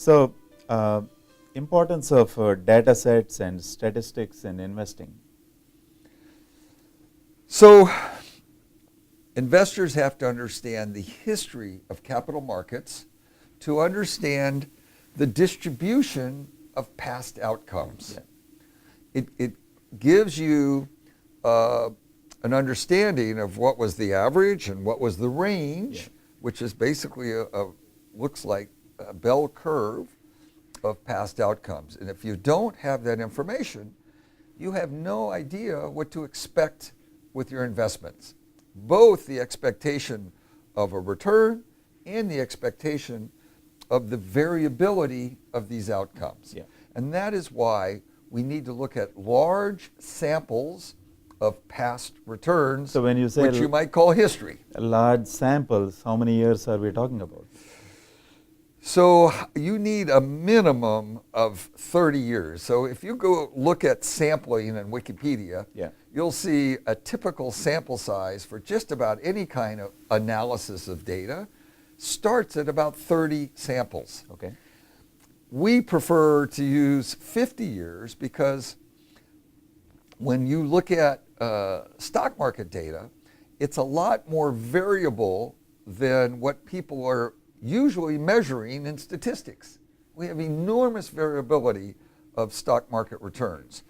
So, importance of data sets and statistics in investing. So, investors have to understand the history of capital markets to understand the distribution of past outcomes. Yeah. It gives you an understanding of what was the average and what was the range, Yeah. which is basically looks like a bell curve of past outcomes. And if you don't have that information, you have no idea what to expect with your investments. Both the expectation of a return and the expectation of the variability of these outcomes. Yeah. And that is why we need to look at large samples of past returns, So when you say which you might call history. large samples, how many years are we talking about? So you need a minimum of 30 years. So if you go look at sampling in Wikipedia, Yeah. you'll see a typical sample size for just about any kind of analysis of data starts at about 30 samples. Okay. We prefer to use 50 years because when you look at stock market data, it's a lot more variable than what people are usually measuring in statistics. We have enormous variability of stock market returns.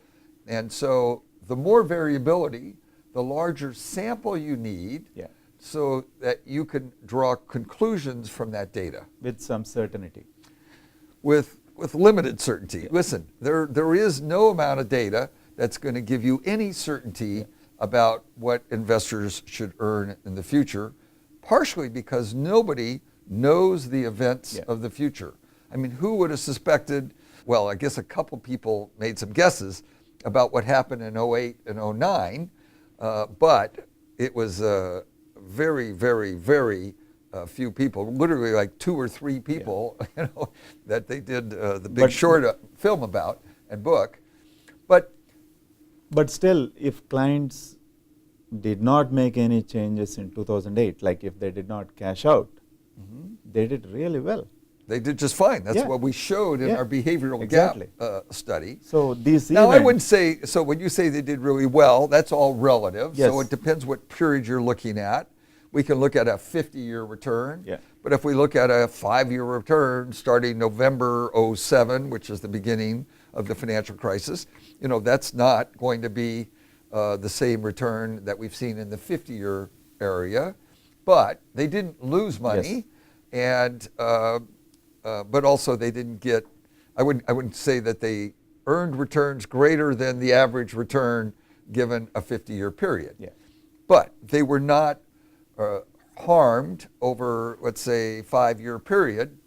And so the more variability, the larger sample you need, Yeah. so that you can draw conclusions from that data. With some certainty. With limited certainty. Yeah. Listen, there is no amount of data that's going to give you any certainty about what investors should earn in the future, partially because nobody knows the events of the future. I mean, who would have suspected? Well, I guess a couple people made some guesses about what happened in 08 and 09, but it was very, very, very few people, literally like 2 or 3 people, that they did the Big Short film about and book. But still, if clients did not make any changes in 2008, like if they did not cash out, they did really well. They did just fine. That's what we showed in our behavioral gap study. So these Now, I wouldn't say, so when you say they did really well, that's all relative. Yes. So it depends what period you're looking at. We can look at a 50-year return. Yeah. But if we look at a 5-year return starting November 07, which is the beginning of the financial crisis, that's not going to be the same return that we've seen in the 50-year area. But they didn't lose money. Yes. And but also they didn't get, I wouldn't say that they earned returns greater than the average return given a 50-year period. Yeah. But they were not harmed over, let's say, 5-year period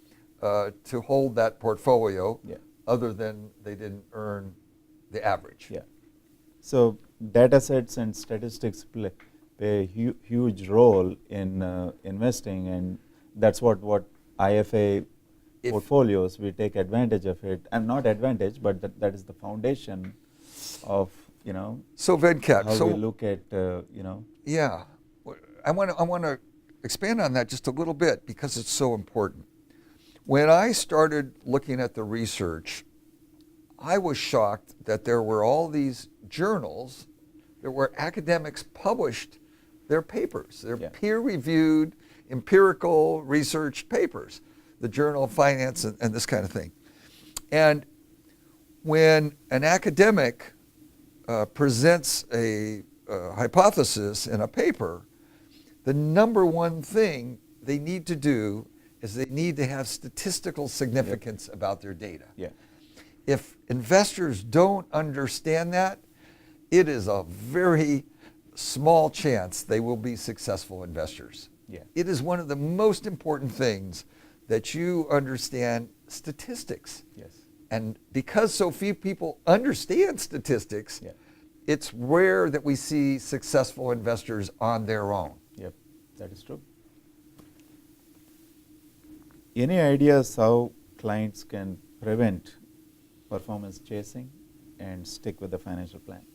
to hold that portfolio, other than they didn't earn the average. Yeah. So data sets and statistics play a huge role in investing, and that's what IFA portfolios, we take advantage of it, and not advantage, but that is the foundation of So Venkat, how we look at Yeah, I want to expand on that just a little bit because it's so important. When I started looking at the research, I was shocked that there were all these journals that where academics published their papers, their peer-reviewed empirical research papers, the Journal of Finance and this kind of thing. And when an academic presents a hypothesis in a paper, the number one thing they need to do is they need to have statistical significance about their data. Yeah. If investors don't understand that, it is a very small chance they will be successful investors. Yeah. It is one of the most important things that you understand statistics. Yes. And because so few people understand statistics, it's rare that we see successful investors on their own. Yep, that is true. Any ideas how clients can prevent performance chasing and stick with the financial plan?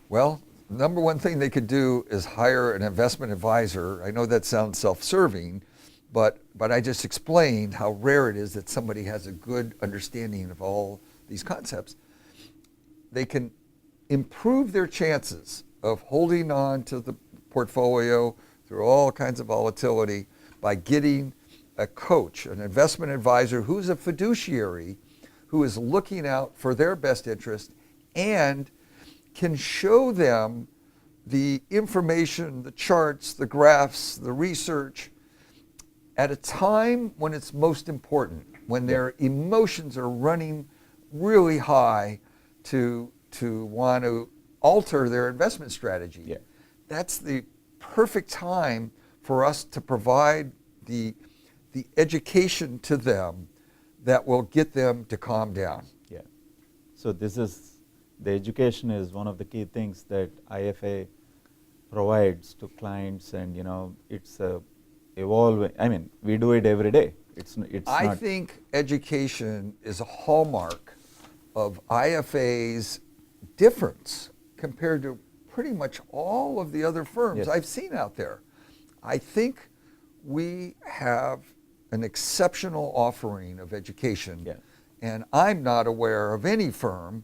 Well, number one thing they could do is hire an investment advisor. I know that sounds self-serving, But I just explained how rare it is that somebody has a good understanding of all these concepts. They can improve their chances of holding on to the portfolio through all kinds of volatility by getting a coach, an investment advisor who's a fiduciary, who is looking out for their best interest and can show them the information, the charts, the graphs, the research at a time when it's most important, when their emotions are running really high to want to alter their investment strategy. Yeah. That's the perfect time for us to provide the education to them that will get them to calm down. Yeah. So this is, the education is one of the key things that IFA provides to clients, and it's evolving. I mean, we do it every day. It's I not. think education is a hallmark of IFA's difference compared to pretty much all of the other firms Yes. I've seen out there. I think we have an exceptional offering of education, Yeah. and I'm not aware of any firm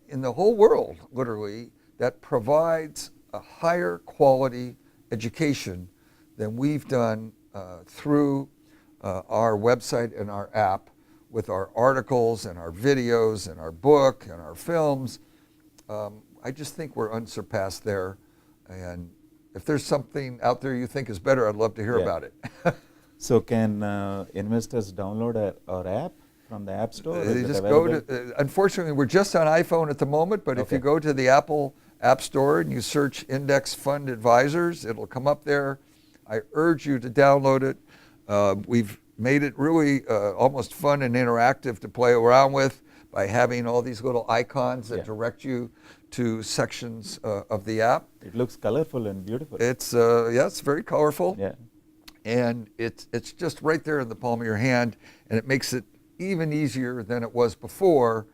in the whole world, literally, that provides a higher quality education than we've done through our website and our app, with our articles and our videos and our book and our films. I just think we're unsurpassed there. And if there's something out there you think is better, I'd love to hear Yeah. about it. So can investors download our app from the App Store? They Is it just go available? to, unfortunately, we're just on iPhone at the moment, but if you Okay. go to the Apple App Store and you search Index Fund Advisors, it'll come up there. I urge you to download it. We've made it really almost fun and interactive to play around with by having all these little icons that Yeah. direct you to sections of the app. It looks colorful and beautiful. It's it's very colorful. Yeah. And it's just right there in the palm of your hand, and it makes it even easier than it was before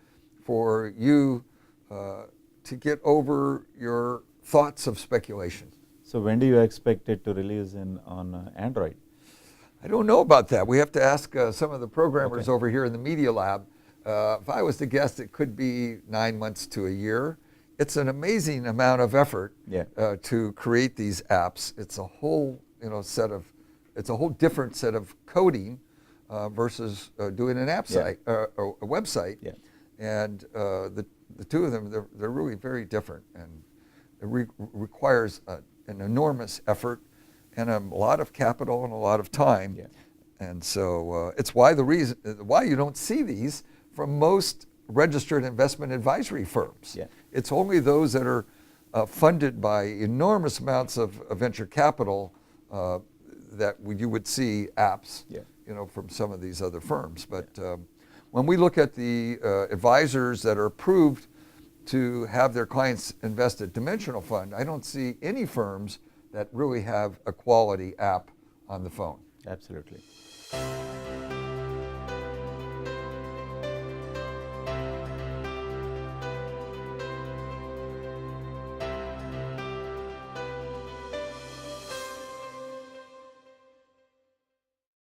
for you to get over your thoughts of speculation. So when do you expect it to release on Android? I don't know about that. We have to ask some of the programmers Okay. over here in the Media Lab. If I was to guess, it could be 9 months to a year. It's an amazing amount of effort Yeah. to create these apps. It's a whole it's a whole different set of coding versus doing an app Yeah. site or a website. Yeah. And the two of them, they're really very different, and it requires an enormous effort and a lot of capital and a lot of time. Yeah. And so it's why why you don't see these from most registered investment advisory firms. Yeah. It's only those that are funded by enormous amounts of venture capital that you would see apps, Yeah. from some of these other firms. But when we look at the advisors that are approved to have their clients invest at Dimensional Fund, I don't see any firms that really have a quality app on the phone. Absolutely.